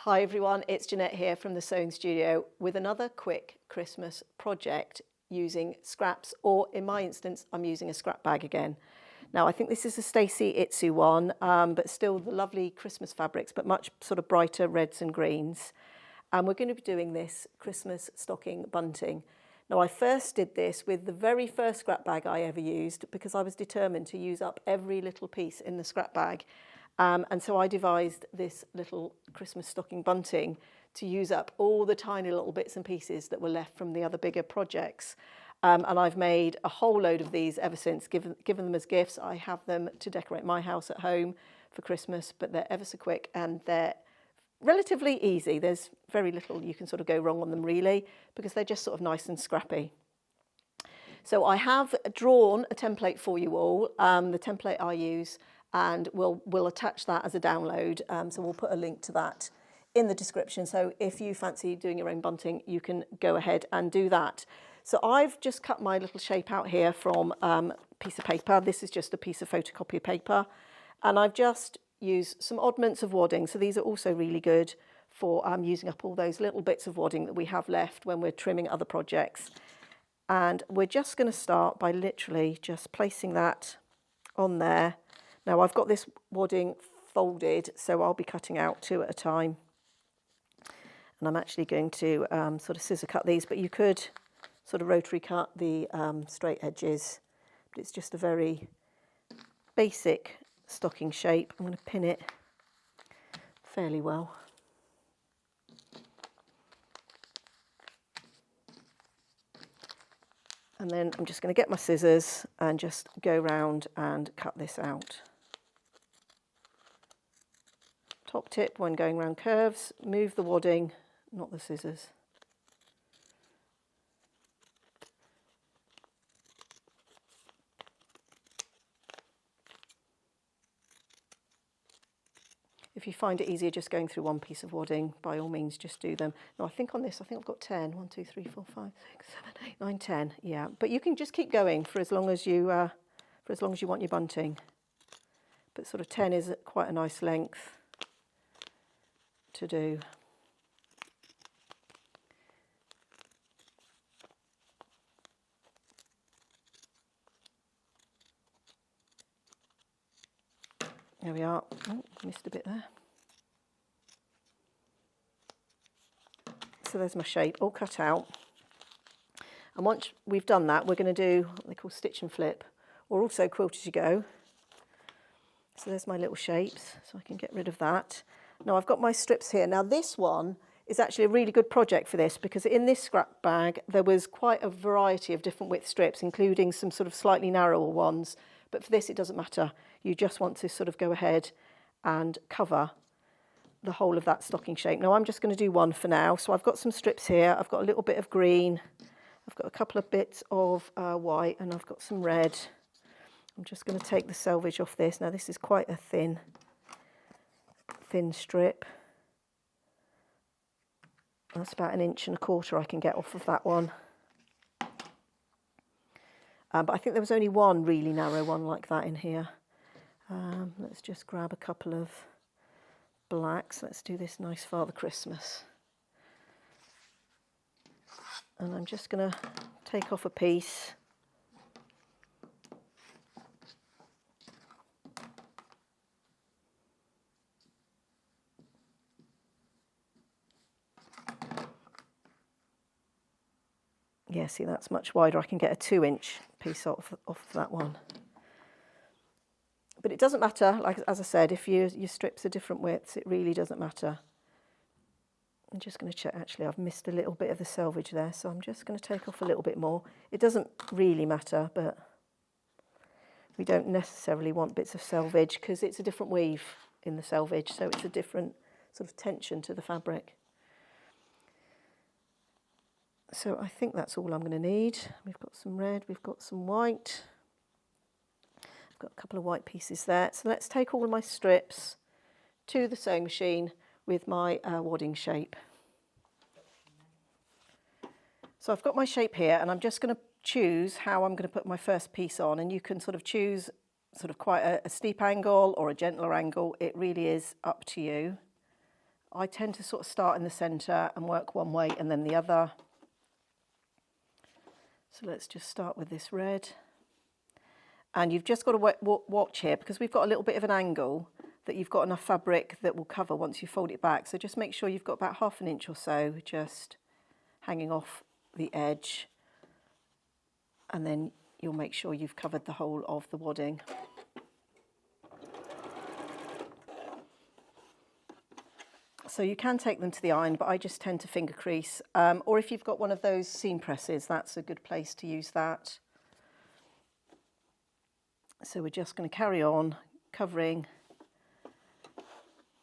Hi everyone, it's Jeanette here from the Sewing Studio with another quick Christmas project using scraps, or in my instance, I'm using a scrap bag again. Now I think this is a Stacey Itsu one, but still the lovely Christmas fabrics, but much sort of brighter reds and greens. And we're going to be doing this Christmas stocking bunting. Now I first did this with the very first scrap bag I ever used because I was determined to use up every little piece in the scrap bag. And so I devised this little Christmas stocking bunting to use up all the tiny little bits and pieces that were left from the other bigger projects. And I've made a whole load of these ever since, given them as gifts. I have them to decorate my house at home for Christmas, but they're ever so quick and they're relatively easy. There's very little you can sort of go wrong on them really, because they're just sort of nice and scrappy. So I have drawn a template for you all, the template I use, and we'll attach that as a download. So we'll put a link to that in the description. So if you fancy doing your own bunting, you can go ahead and do that. So I've just cut my little shape out here from a piece of paper. This is just a piece of photocopier paper. And I've just used some oddments of wadding. So these are also really good for using up all those little bits of wadding that we have left when we're trimming other projects. And we're just going to start by literally just placing that on there. Now I've got this wadding folded, so I'll be cutting out 2 at a time. And I'm actually going to sort of scissor cut these, but you could sort of rotary cut the straight edges. But it's just a very basic stocking shape. I'm going to pin it fairly well. And then I'm just going to get my scissors and just go round and cut this out. Top tip when going around curves, move the wadding, not the scissors. If you find it easier just going through one piece of wadding, by all means just do them. Now I think on this, I think I've got 10. 1, 2, 3, 4, 5, 6, 7, 8, 9, 10. Yeah, but you can just keep going for as long as you want your bunting. But sort of 10 is quite a nice length to do. There we are. Oh, missed a bit there. So there's my shape all cut out. And once we've done that, we're going to do what they call stitch and flip, or also quilt as you go. So there's my little shapes, so I can get rid of that. Now I've got my strips here. Now this one is actually a really good project for this, because in this scrap bag there was quite a variety of different width strips, including some sort of slightly narrower ones. But for this it doesn't matter. You just want to sort of go ahead and cover the whole of that stocking shape. Now I'm just going to do one for now. So I've got some strips here. I've got a little bit of green. I've got a couple of bits of white, and I've got some red. I'm just going to take the selvage off this. Now this is quite a thin strip. That's about 1.25 inches I can get off of that one. But I think there was only one really narrow one like that in here. Let's just grab a couple of blacks. Let's do this nice Father Christmas. And I'm just going to take off a piece. Yeah, see, that's much wider. I can get a 2-inch piece off that one. But it doesn't matter, like as I said, if your strips are different widths, it really doesn't matter. I'm just going to check, actually, I've missed a little bit of the selvage there, so I'm just going to take off a little bit more. It doesn't really matter, but we don't necessarily want bits of selvage because it's a different weave in the selvage, so it's a different sort of tension to the fabric. So I think that's all I'm going to need. We've got some red, we've got some white. I've got a couple of white pieces there. So let's take all of my strips to the sewing machine with my wadding shape. So I've got my shape here, and I'm just going to choose how I'm going to put my first piece on, and you can sort of choose sort of quite a steep angle or a gentler angle. It really is up to you. I tend to sort of start in the centre and work one way and then the other. So let's just start with this red. And you've just got to watch here, because we've got a little bit of an angle, that you've got enough fabric that will cover once you fold it back. So just make sure you've got about ½ an inch or so just hanging off the edge, and then you'll make sure you've covered the whole of the wadding. So you can take them to the iron, but I just tend to finger crease. Or if you've got one of those seam presses, that's a good place to use that. So we're just going to carry on covering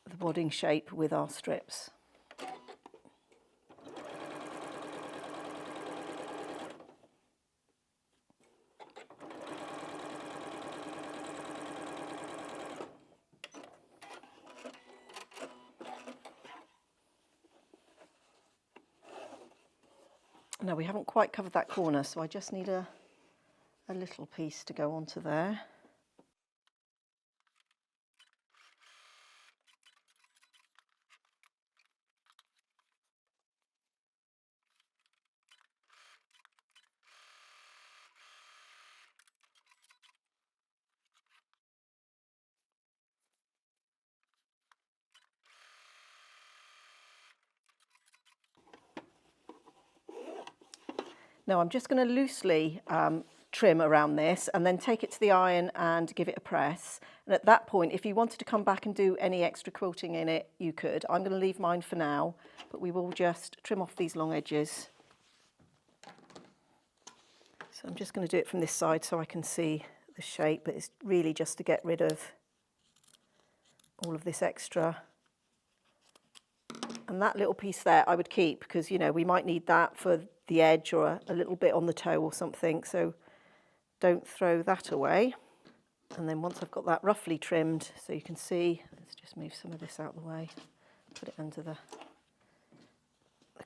the wadding shape with our strips. Now we haven't quite covered that corner, so I just need a little piece to go onto there. Now I'm just going to loosely trim around this and then take it to the iron and give it a press. And at that point, if you wanted to come back and do any extra quilting in it, you could. I'm going to leave mine for now, but we will just trim off these long edges. So I'm just going to do it from this side so I can see the shape, but it's really just to get rid of all of this extra. And that little piece there I would keep, because, you know, we might need that for the edge or a little bit on the toe or something, so don't throw that away. And then once I've got that roughly trimmed, so you can see, let's just move some of this out of the way, put it under the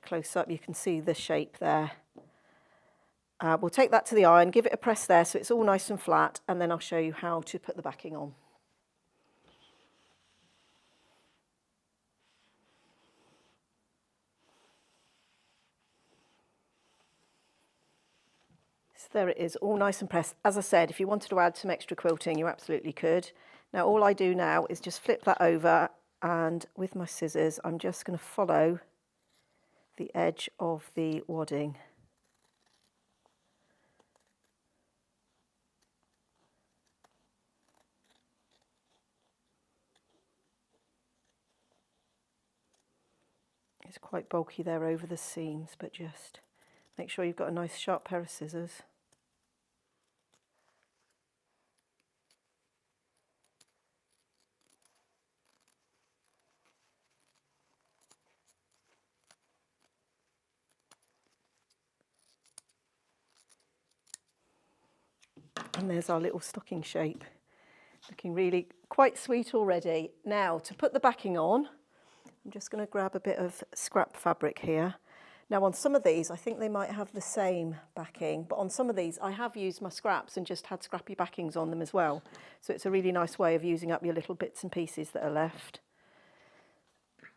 close-up, you can see the shape there. We'll take that to the iron, give it a press there so it's all nice and flat, and then I'll show you how to put the backing on. So there it is, all nice and pressed. As I said, if you wanted to add some extra quilting, you absolutely could. Now all I do now is just flip that over, and with my scissors I'm just going to follow the edge of the wadding. It's quite bulky there over the seams, but just make sure you've got a nice sharp pair of scissors. And there's our little stocking shape, looking really quite sweet already. Now to put the backing on, I'm just going to grab a bit of scrap fabric here. Now on some of these, I think they might have the same backing, but on some of these I have used my scraps and just had scrappy backings on them as well. So it's a really nice way of using up your little bits and pieces that are left.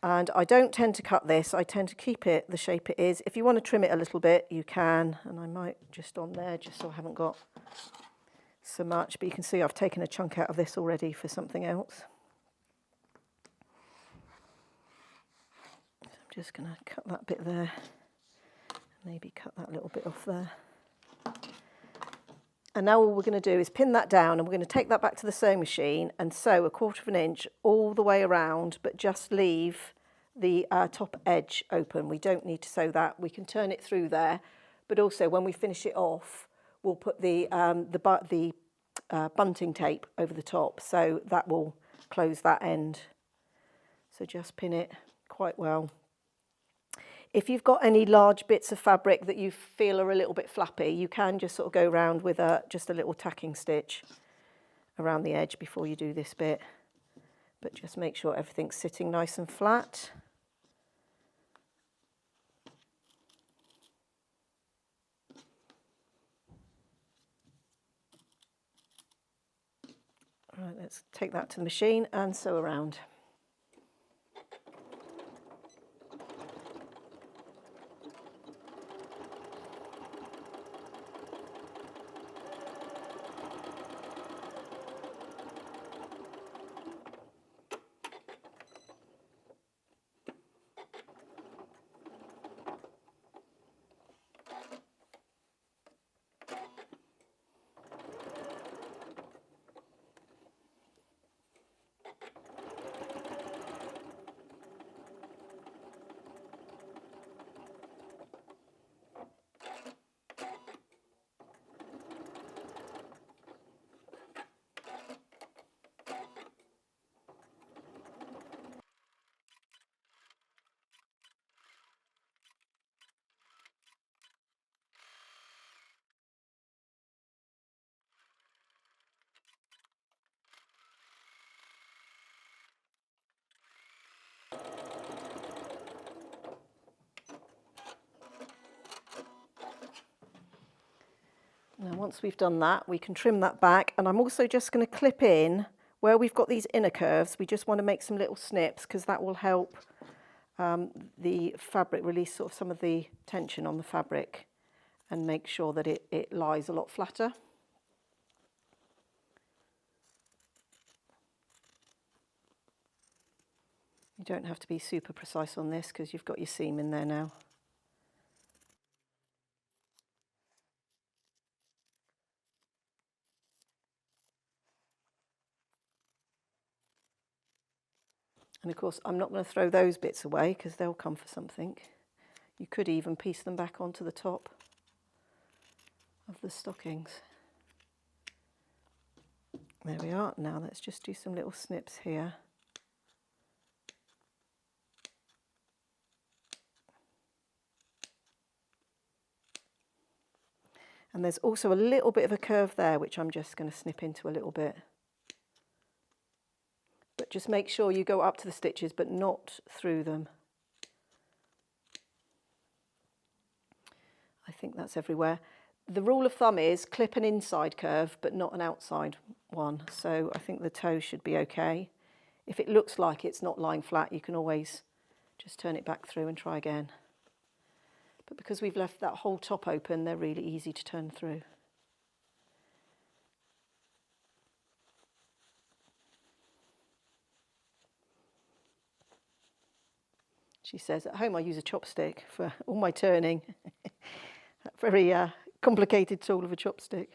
And I don't tend to cut this, I tend to keep it the shape it is. If you want to trim it a little bit, you can, and I might just on there, just so I haven't got so much, but you can see I've taken a chunk out of this already for something else. So I'm just going to cut that bit there, maybe cut that little bit off there. And now all we're going to do is pin that down, and we're going to take that back to the sewing machine and sew 1/4 inch all the way around, but just leave the top edge open. We don't need to sew that, we can turn it through there, but also when we finish it off, we'll put the bunting tape over the top, so that will close that end. So just pin it quite well. If you've got any large bits of fabric that you feel are a little bit flappy, you can just sort of go around with just a little tacking stitch around the edge before you do this bit. But just make sure everything's sitting nice and flat. Right, let's take that to the machine and sew around. once we've done that, we can trim that back, and I'm also just going to clip in where we've got these inner curves. We just want to make some little snips because that will help the fabric release sort of some of the tension on the fabric and make sure that it lies a lot flatter. You don't have to be super precise on this because you've got your seam in there now. And of course, I'm not going to throw those bits away because they'll come for something. You could even piece them back onto the top of the stockings. There we are. Now let's just do some little snips here. And there's also a little bit of a curve there, which I'm just going to snip into a little bit. But just make sure you go up to the stitches, but not through them. I think that's everywhere. The rule of thumb is clip an inside curve, but not an outside one. So I think the toe should be okay. If it looks like it's not lying flat, you can always just turn it back through and try again. But because we've left that whole top open, they're really easy to turn through. She says, at home I use a chopstick for all my turning. Very complicated tool of a chopstick.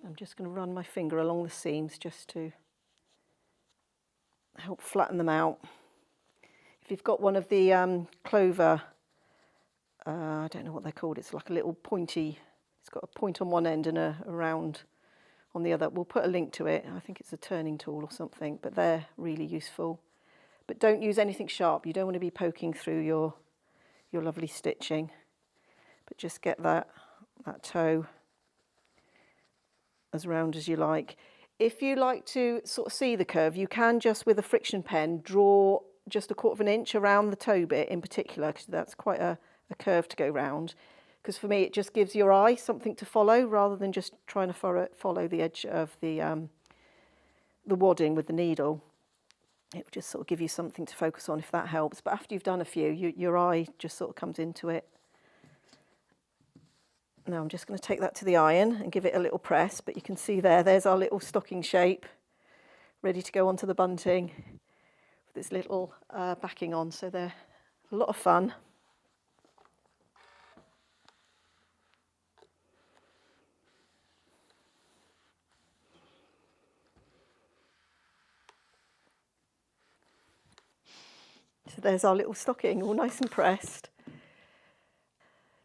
I'm just going to run my finger along the seams just to help flatten them out. If you've got one of the clover, I don't know what they're called, it's like a little pointy, it's got a point on one end and a round on the other. We'll put a link to it. I think it's a turning tool or something, but they're really useful. But don't use anything sharp. You don't want to be poking through your lovely stitching. But just get that toe as round as you like. If you like to sort of see the curve, you can just with a friction pen draw just 1/4 of an inch around the toe bit in particular, because that's quite a curve to go round. Because for me, it just gives your eye something to follow rather than just trying to follow the edge of the wadding with the needle. It will just sort of give you something to focus on if that helps. But after you've done a few, your eye just sort of comes into it. Now I'm just going to take that to the iron and give it a little press. But you can see there's our little stocking shape ready to go onto the bunting with this little backing on. So they're a lot of fun. So there's our little stocking, all nice and pressed.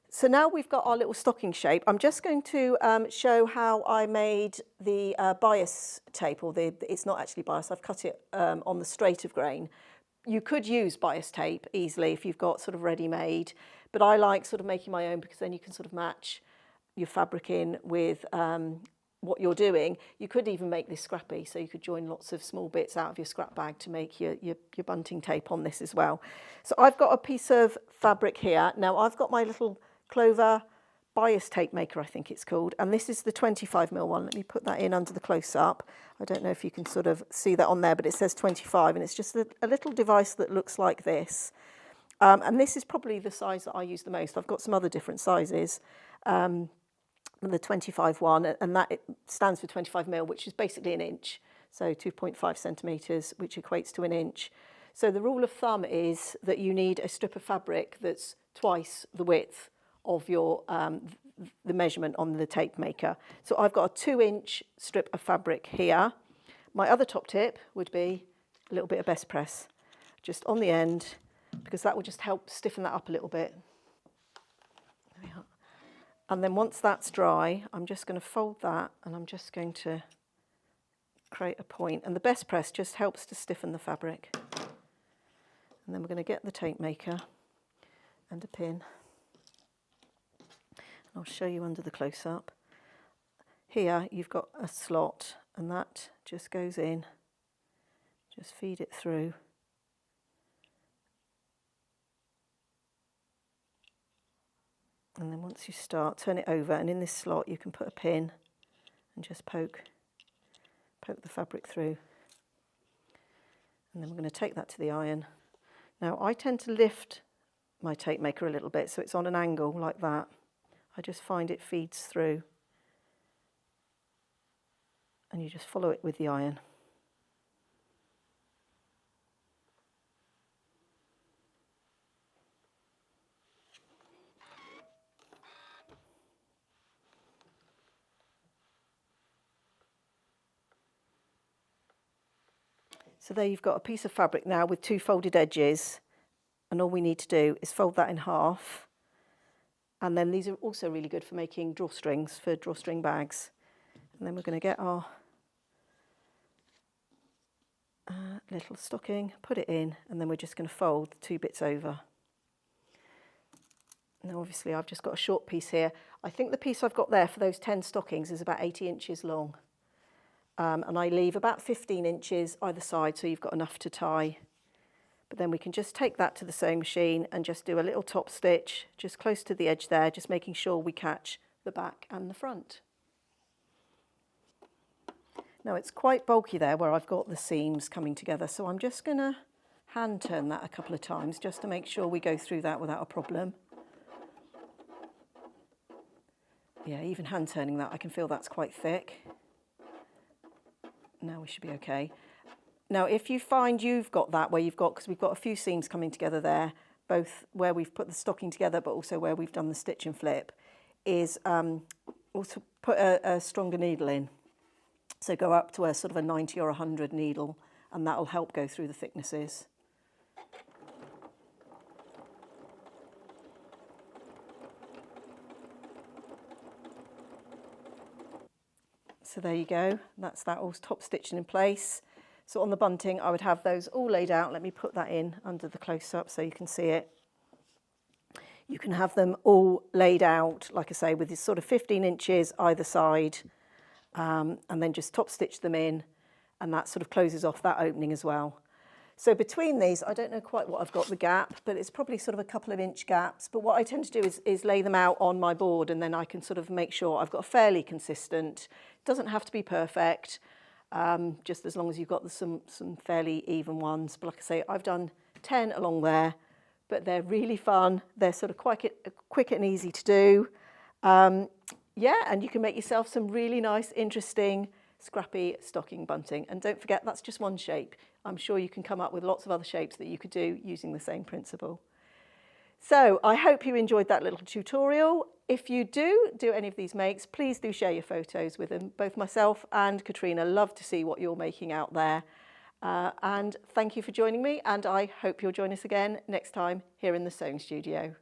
So now we've got our little stocking shape. I'm just going to show how I made the bias tape, or it's not actually bias, I've cut it on the straight of grain. You could use bias tape easily if you've got sort of ready-made, but I like sort of making my own because then you can sort of match your fabric in with what you're doing. You could even make this scrappy, so you could join lots of small bits out of your scrap bag to make your bunting tape on this as well. So I've got a piece of fabric here. Now I've got my little clover bias tape maker, I think it's called, and this is the 25mm one. Let me put that in under the close-up. I don't know if you can sort of see that on there, but it says 25, and it's just a little device that looks like this. And this is probably the size that I use the most. I've got some other different sizes. The 25 one, and that it stands for 25mm, which is basically an inch, so 2.5 centimetres, which equates to an inch. So the rule of thumb is that you need a strip of fabric that's twice the width of your the measurement on the tape maker. So I've got a 2-inch strip of fabric here. My other top tip would be a little bit of best press, just on the end, because that will just help stiffen that up a little bit. There we are. And then once that's dry, I'm just going to fold that and I'm just going to create a point. And the best press just helps to stiffen the fabric. And then we're going to get the tape maker and a pin. And I'll show you under the close-up. Here you've got a slot and that just goes in. Just feed it through. And then once you start, turn it over, and in this slot you can put a pin and just poke the fabric through. And then we're going to take that to the iron. Now I tend to lift my tape maker a little bit so it's on an angle like that. I just find it feeds through. And you just follow it with the iron. So there you've got a piece of fabric now with 2 folded edges, and all we need to do is fold that in half. And then these are also really good for making drawstrings, for drawstring bags. And then we're going to get our little stocking, put it in, and then we're just going to fold the 2 bits over. Now obviously I've just got a short piece here. I think the piece I've got there for those 10 stockings is about 80 inches long. And I leave about 15 inches either side, so you've got enough to tie. But then we can just take that to the sewing machine and just do a little top stitch just close to the edge there, just making sure we catch the back and the front. Now it's quite bulky there where I've got the seams coming together, so I'm just going to hand turn that a couple of times just to make sure we go through that without a problem. Yeah, even hand turning that, I can feel that's quite thick. Now we should be okay. Now if you find you've got that where you've got, because we've got a few seams coming together there, both where we've put the stocking together but also where we've done the stitch and flip, is also put a stronger needle in. So go up to a sort of a 90 or 100 needle, and that'll help go through the thicknesses. So there you go, that's that all top stitching in place. So on the bunting I would have those all laid out. Let me put that in under the close-up so you can see it. You can have them all laid out, like I say, with this sort of 15 inches either side, and then just top stitch them in, and that sort of closes off that opening as well. So between these, I don't know quite what I've got the gap, but it's probably sort of a couple of inch gaps. But what I tend to do is lay them out on my board, and then I can sort of make sure I've got a fairly consistent. It doesn't have to be perfect, just as long as you've got some fairly even ones. But like I say, I've done 10 along there, but they're really fun. They're sort of quite quick and easy to do. Yeah, and you can make yourself some really nice, interesting, scrappy stocking bunting. And don't forget, that's just one shape. I'm sure you can come up with lots of other shapes that you could do using the same principle. So I hope you enjoyed that little tutorial. If you do any of these makes, please do share your photos with them. Both myself and Katrina love to see what you're making out there. And thank you for joining me, and I hope you'll join us again next time here in the sewing studio.